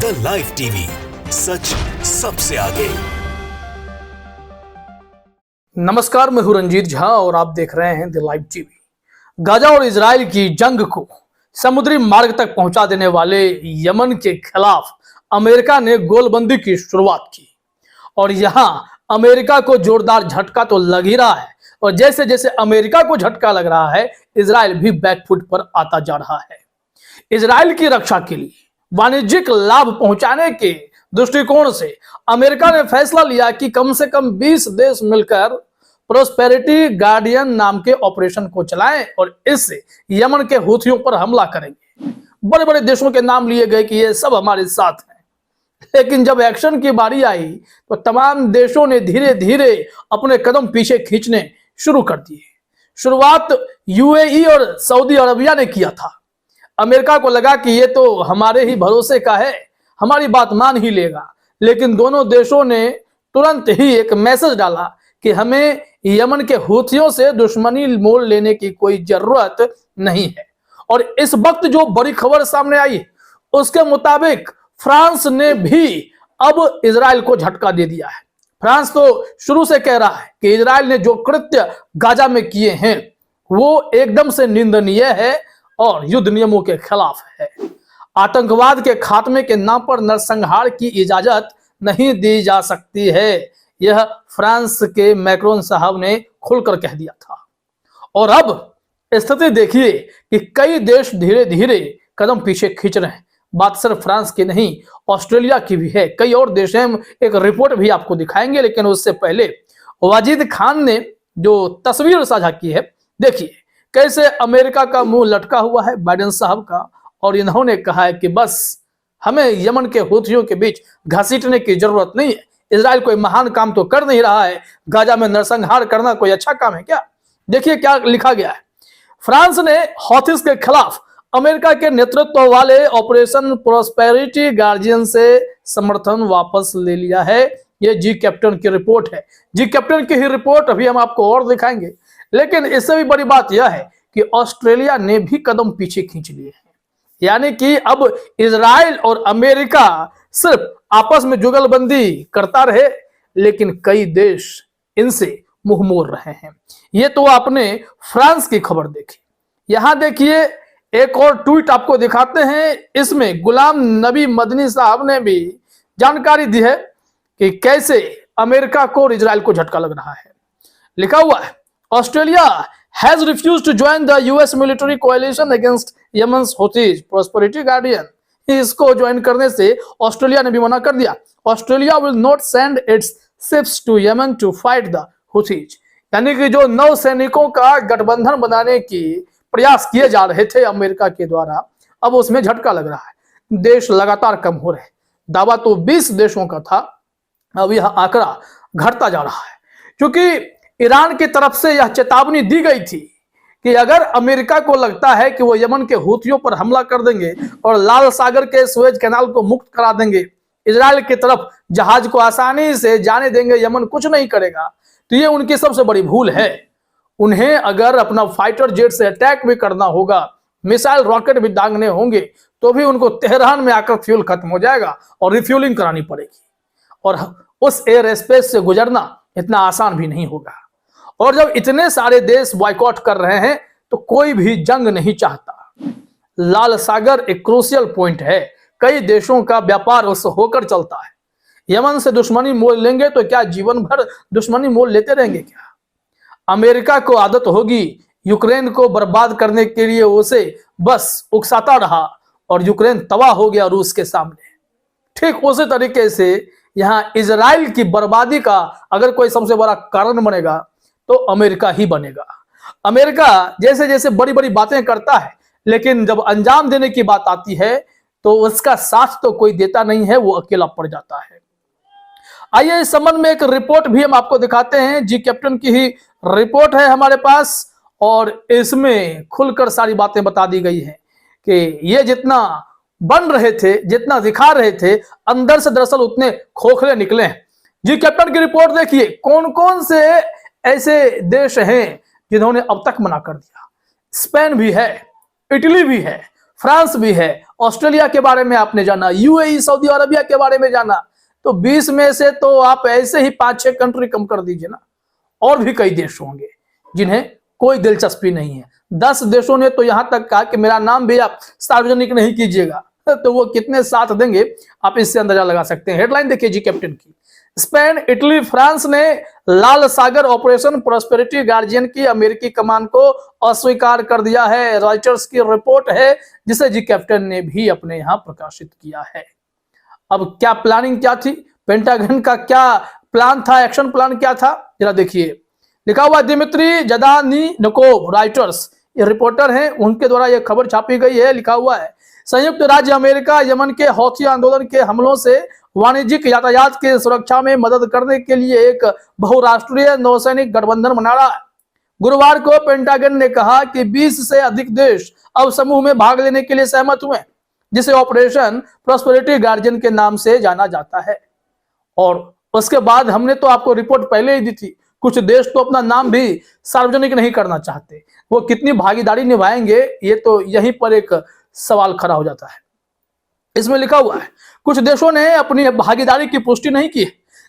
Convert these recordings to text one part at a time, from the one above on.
The live TV, सच सबसे आगे। नमस्कार, मैं हूं रंजीत झा और आप देख रहे हैं द लाइव टीवी। गाजा और इजराइल की जंग को समुद्री मार्ग तक पहुंचा देने वाले यमन के खिलाफ अमेरिका ने गोलबंदी की शुरुआत की और यहां अमेरिका को जोरदार झटका तो लग ही रहा है और जैसे जैसे अमेरिका को झटका लग रहा है, इजराइल भी बैकफुट पर आता जा रहा है। इजराइल की रक्षा के लिए वाणिज्यिक लाभ पहुंचाने के दृष्टिकोण से अमेरिका ने फैसला लिया कि कम से कम 20 देश मिलकर प्रोस्पेरिटी गार्डियन नाम के ऑपरेशन को चलाएं और इससे यमन के हूथियों पर हमला करेंगे। बड़े बड़े देशों के नाम लिए गए कि ये सब हमारे साथ हैं, लेकिन जब एक्शन की बारी आई तो तमाम देशों ने धीरे धीरे अपने कदम पीछे खींचने शुरू कर दिए। शुरुआत यूएई और सऊदी अरबिया ने किया था। अमेरिका को लगा कि ये तो हमारे ही भरोसे का है, हमारी बात मान ही लेगा, लेकिन दोनों देशों ने तुरंत ही एक मैसेज डाला कि हमें यमन के हूथियों से दुश्मनी मोल लेने की कोई जरूरत नहीं है। और इस वक्त जो बड़ी खबर सामने आई उसके मुताबिक फ्रांस ने भी अब इजराइल को झटका दे दिया है। फ्रांस तो शुरू से कह रहा है कि इजराइल ने जो कृत्य गाजा में किए हैं वो एकदम से निंदनीय है और युद्ध नियमों के खिलाफ है। आतंकवाद के खात्मे के नाम पर नरसंहार की इजाजत नहीं दी जा सकती है, यह फ्रांस के मैक्रोन साहब ने खुलकर कह दिया था। और अब स्थिति देखिए कि कई देश धीरे धीरे कदम पीछे खींच रहे हैं। बात सिर्फ फ्रांस की नहीं, ऑस्ट्रेलिया की भी है, कई और देश हैं। एक रिपोर्ट भी आपको दिखाएंगे, लेकिन उससे पहले वाजिद खान ने जो तस्वीर साझा की है, देखिए कैसे अमेरिका का मुंह लटका हुआ है बाइडेन साहब का, और इन्होंने कहा है कि बस हमें यमन के हूथियों के बीच घसीटने की जरूरत नहीं है। इजराइल कोई महान काम तो कर नहीं रहा है, गाजा में नरसंहार करना कोई अच्छा काम है क्या? देखिए क्या लिखा गया है। फ्रांस ने हौथिस के खिलाफ अमेरिका के नेतृत्व वाले ऑपरेशन प्रोस्पेरिटी गार्जियन से समर्थन वापस ले लिया है। यह जी कैप्टन की रिपोर्ट है। जी कैप्टन की ही रिपोर्ट अभी हम आपको और दिखाएंगे, लेकिन इससे भी बड़ी बात यह है कि ऑस्ट्रेलिया ने भी कदम पीछे खींच लिए हैं। यानी कि अब इजराइल और अमेरिका सिर्फ आपस में जुगलबंदी करता रहे, लेकिन कई देश इनसे मुंह मोड़ रहे हैं। ये तो आपने फ्रांस की खबर देखी। यहां देखिए एक और ट्वीट आपको दिखाते हैं। इसमें गुलाम नबी मदनी साहब ने भी जानकारी दी है कि कैसे अमेरिका को और इजराइल को झटका लग रहा है। लिखा हुआ है, Australia has refused to join the US military coalition against Yemen's Houthis, Prosperity Guardian। इसको ज्वाइन करने से ऑस्ट्रेलिया ने भी मना कर दिया। Australia will not send its ships to Yemen to fight the Houthis. यानी कि जो नौ सैनिकों का गठबंधन बनाने की प्रयास किए जा रहे थे अमेरिका के द्वारा, अब उसमें झटका लग रहा है। देश लगातार कम हो रहे। दावा तो 20 देशों का था, अब यह आंकड़ा घटता जा रहा है, क्योंकि ईरान की तरफ से यह चेतावनी दी गई थी कि अगर अमेरिका को लगता है कि वो यमन के हूथियों पर हमला कर देंगे और लाल सागर के सुएज कैनाल को मुक्त करा देंगे, इजराइल की तरफ जहाज को आसानी से जाने देंगे, यमन कुछ नहीं करेगा, तो ये उनकी सबसे बड़ी भूल है। उन्हें अगर अपना फाइटर जेट से अटैक भी करना होगा, मिसाइल रॉकेट भी दागने होंगे, तो भी उनको तेहरान में आकर फ्यूल खत्म हो जाएगा और रिफ्यूलिंग करानी पड़ेगी, और उस एयर स्पेस से गुजरना इतना आसान भी नहीं होगा। और जब इतने सारे देश बॉयकॉट कर रहे हैं तो कोई भी जंग नहीं चाहता। लाल सागर एक क्रूशियल पॉइंट है, कई देशों का व्यापार उससे होकर चलता है। यमन से दुश्मनी मोल लेंगे तो क्या जीवन भर दुश्मनी मोल लेते रहेंगे क्या? अमेरिका को आदत होगी यूक्रेन को बर्बाद करने के लिए, उसे बस उकसाता रहा और यूक्रेन तबाह हो गया रूस के सामने। ठीक उसी तरीके से यहां इजराइल की बर्बादी का अगर कोई सबसे बड़ा कारण बनेगा तो अमेरिका ही बनेगा। अमेरिका जैसे जैसे बड़ी बड़ी बातें करता है, लेकिन जब अंजाम देने की बात आती है तो उसका साथ तो कोई देता नहीं है, वो अकेला पड़ जाता है। आइए इस संबंध में एक रिपोर्ट भी हम आपको दिखाते हैं। जी कैप्टन की ही रिपोर्ट है हमारे पास, और इसमें खुलकर सारी बातें बता दी गई हैं कि ये जितना बन रहे थे, जितना दिखा रहे थे, अंदर से दरअसल उतने खोखले निकले हैं। जी कैप्टन की रिपोर्ट देखिए, कौन कौन से ऐसे देश हैं जिन्होंने अब तक मना कर दिया। स्पेन भी है, इटली भी है, फ्रांस भी है, ऑस्ट्रेलिया के बारे में आपने जाना, यूएई सऊदी अरबिया के बारे में जाना। तो 20 में से तो आप ऐसे ही 5-6 कंट्री कम कर दीजिए ना। और भी कई देश होंगे जिन्हें कोई दिलचस्पी नहीं है। 10 देशों ने तो यहां तक कहा कि मेरा नाम भी आप सार्वजनिक नहीं कीजिएगा। तो वो कितने साथ देंगे आप इससे अंदाजा लगा सकते हैं। हेडलाइन देखिए जी कैप्टन की। स्पेन, इटली, फ्रांस ने लाल सागर ऑपरेशन प्रॉस्पेरिटी गार्जियन की अमेरिकी कमान को अस्वीकार कर दिया है। रॉयटर्स की रिपोर्ट है जिसे जी कैप्टन ने भी अपने यहां प्रकाशित किया है। अब क्या प्लानिंग क्या थी, पेंटागन का क्या प्लान था, एक्शन प्लान क्या था, जरा देखिए। लिखा हुआ दिमित्री जदानिकोव, रॉयटर्स ये रिपोर्टर हैं, उनके द्वारा यह खबर छापी गई है। लिखा हुआ है संयुक्त राज्य अमेरिका यमन के हौथी आंदोलन के हमलों से वाणिज्यिक यातायात की सुरक्षा में मदद करने के लिए एक बहुराष्ट्रीय नौसैनिक गठबंधन बना रहा है। गुरुवार को पेंटागन ने कहा कि 20 से अधिक देश अब समूह में भाग लेने के लिए सहमत हुए, जिसे ऑपरेशन प्रॉस्पेरिटी गार्जियन के नाम से जाना जाता है। और उसके बाद हमने तो आपको रिपोर्ट पहले ही दी थी, कुछ देश तो अपना नाम भी सार्वजनिक नहीं करना चाहते। वो कितनी भागीदारी निभाएंगे, ये तो यहीं पर एक सवाल खड़ा हो जाता है। इसमें लिखा हुआ है कुछ देशों ने अपनी भागीदारी की पुष्टि नहीं की,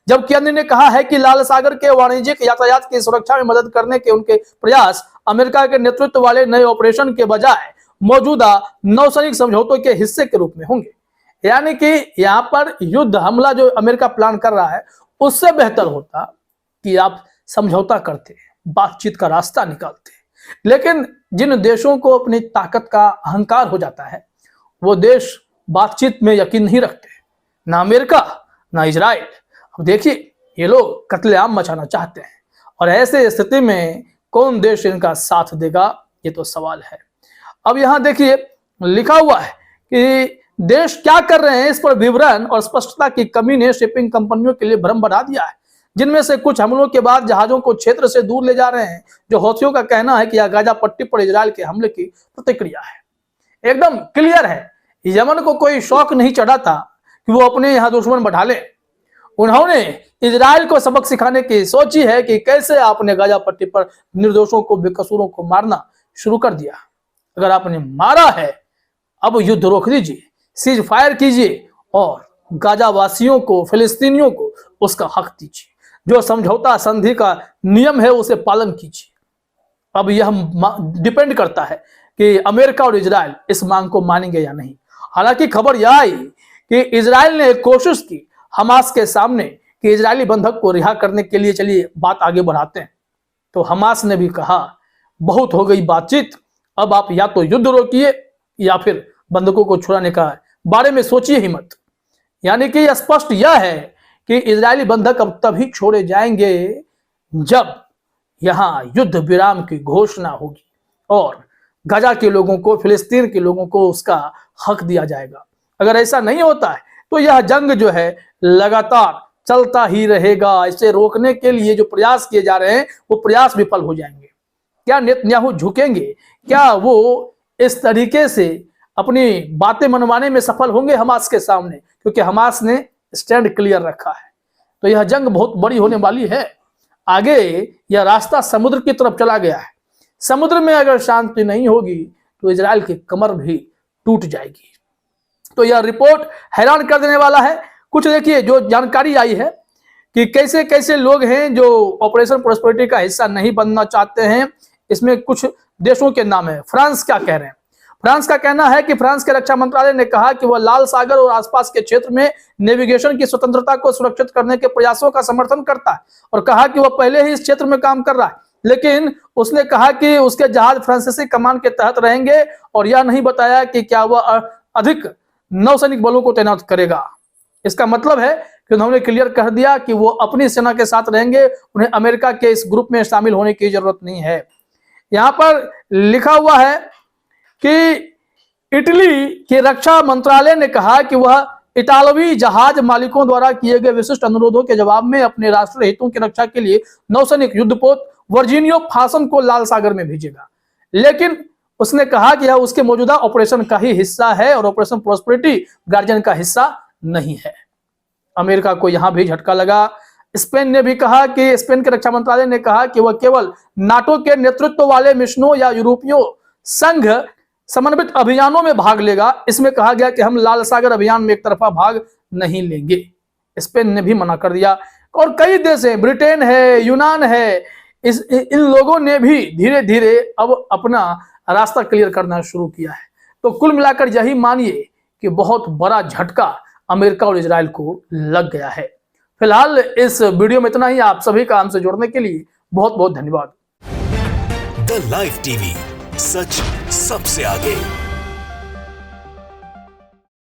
जबकि अन्य ने कहा है कि लाल सागर के वाणिज्यिक यातायात की सुरक्षा में मदद करने के उनके प्रयास अमेरिका के नेतृत्व वाले नए ऑपरेशन के बजाय मौजूदा नौसैनिक समझौतों के हिस्से के रूप में होंगे। यानी कि यहां पर युद्ध हमला जो अमेरिका प्लान कर रहा है, उससे बेहतर होता कि आप समझौता करते, बातचीत का रास्ता निकालते। लेकिन जिन देशों को अपनी ताकत का अहंकार हो जाता है, वो देश बातचीत में यकीन नहीं रखते, ना अमेरिका ना इजराइल। अब देखिए ये लोग कत्लेआम मचाना चाहते हैं, और ऐसे स्थिति में कौन देश इनका साथ देगा, ये तो सवाल है। अब यहां देखिए लिखा हुआ है कि देश क्या कर रहे हैं, इस पर विवरण और स्पष्टता की कमी ने शिपिंग कंपनियों के लिए भ्रम बढ़ा दिया है, जिनमें से कुछ हमलों के बाद जहाजों को क्षेत्र से दूर ले जा रहे हैं, जो हौथियों का कहना है कि यह गाजा पट्टी पर इजराइल के हमले की प्रतिक्रिया है। एकदम क्लियर है, यमन को कोई शौक नहीं चढ़ा था कि वो अपने यहां दुश्मन बढ़ा ले। उन्होंने इजराइल को सबक सिखाने की सोची है कि कैसे आपने गाजा पट्टी पर निर्दोषों को, बेकसूरों को मारना शुरू कर दिया। अगर आपने मारा है, अब युद्ध रोक दीजिए, सीज फायर कीजिए और गाजा वासियों को, फिलिस्तीनियों को उसका हक दीजिए। जो समझौता संधि का नियम है उसे पालन कीजिए। अब यह डिपेंड करता है कि अमेरिका और इजराइल इस मांग को मानेंगे या नहीं। हालांकि खबर यह आई कि इजराइल ने कोशिश की हमास के सामने कि इजरायली बंधक को रिहा करने के लिए चलिए बात आगे बढ़ाते हैं। तो हमास ने भी कहा बहुत हो गई बातचीत, अब आप या तो युद्ध रोकिए या फिर बंधकों को छुड़ाने का बारे में सोचिए ही मत। यानी कि यह स्पष्ट यह है कि इजरायली बंधक अब तभी छोड़े जाएंगे जब यहां युद्ध विराम की घोषणा होगी और गाजा के लोगों को, फिलिस्तीन के लोगों को उसका हक दिया जाएगा। अगर ऐसा नहीं होता है तो यह जंग जो है लगातार चलता ही रहेगा। इसे रोकने के लिए जो प्रयास किए जा रहे हैं वो प्रयास विफल हो जाएंगे। क्या नेतन्याहू झुकेंगे? क्या वो इस तरीके से अपनी बातें मनवाने में सफल होंगे हमास के सामने? क्योंकि हमास ने स्टैंड क्लियर रखा है। तो यह जंग बहुत बड़ी होने वाली है। आगे यह रास्ता समुद्र की तरफ चला गया है। समुद्र में अगर शांति नहीं होगी तो इजराइल की कमर भी टूट जाएगी। तो यह रिपोर्ट हैरान कर देने वाला है। कुछ देखिए जो जानकारी आई है कि कैसे कैसे लोग हैं जो ऑपरेशन प्रॉस्पेरिटी का हिस्सा नहीं बनना चाहते हैं। इसमें कुछ देशों के नाम है। फ्रांस क्या कह रहे हैं? फ्रांस का कहना है कि फ्रांस के रक्षा मंत्रालय ने कहा कि वह लाल सागर और आसपास के क्षेत्र में नेविगेशन की स्वतंत्रता को सुरक्षित करने के प्रयासों का समर्थन करता है और कहा कि वह पहले ही इस क्षेत्र में काम कर रहा है। लेकिन उसने कहा कि उसके जहाज फ्रांसीसी कमान के तहत रहेंगे और यह नहीं बताया कि क्या वह अधिक नौसैनिक बलों को तैनात करेगा। इसका मतलब है कि उन्होंने क्लियर कर दिया कि वो अपनी सेना के साथ रहेंगे, उन्हें अमेरिका के इस ग्रुप में शामिल होने की जरूरत नहीं है। यहां पर लिखा हुआ है कि इटली के रक्षा मंत्रालय ने कहा कि वह इतालवी जहाज मालिकों द्वारा किए गए विशिष्ट अनुरोधों के जवाब में अपने राष्ट्रीय हितों की रक्षा के लिए नौसैनिक युद्धपोत वर्जीनियो फासन को लाल सागर में भेजेगा। लेकिन उसने कहा कि यह उसके मौजूदा ऑपरेशन का ही हिस्सा है और ऑपरेशन प्रॉस्पेरिटी गार्जियन का हिस्सा नहीं है। अमेरिका को यहां भी झटका लगा। स्पेन ने भी कहा कि स्पेन के रक्षा मंत्रालय ने कहा कि वह केवल नाटो के नेतृत्व वाले मिशनों या यूरोपीय संघ समन्वित अभियानों में भाग लेगा। इसमें कहा गया कि हम लाल सागर अभियान में एक तरफा भाग नहीं लेंगे। स्पेन ने भी मना कर दिया और कई देश हैं, ब्रिटेन है, यूनान है, इन लोगों ने भी धीरे धीरे अब अपना रास्ता क्लियर करना शुरू किया है। तो कुल मिलाकर यही मानिए कि बहुत बड़ा झटका अमेरिका और इजराइल को लग गया है। फिलहाल इस वीडियो में इतना ही। आप सभी का हमसे जुड़ने के लिए बहुत बहुत धन्यवाद। द लाइव टीवी, सच सबसे आगे।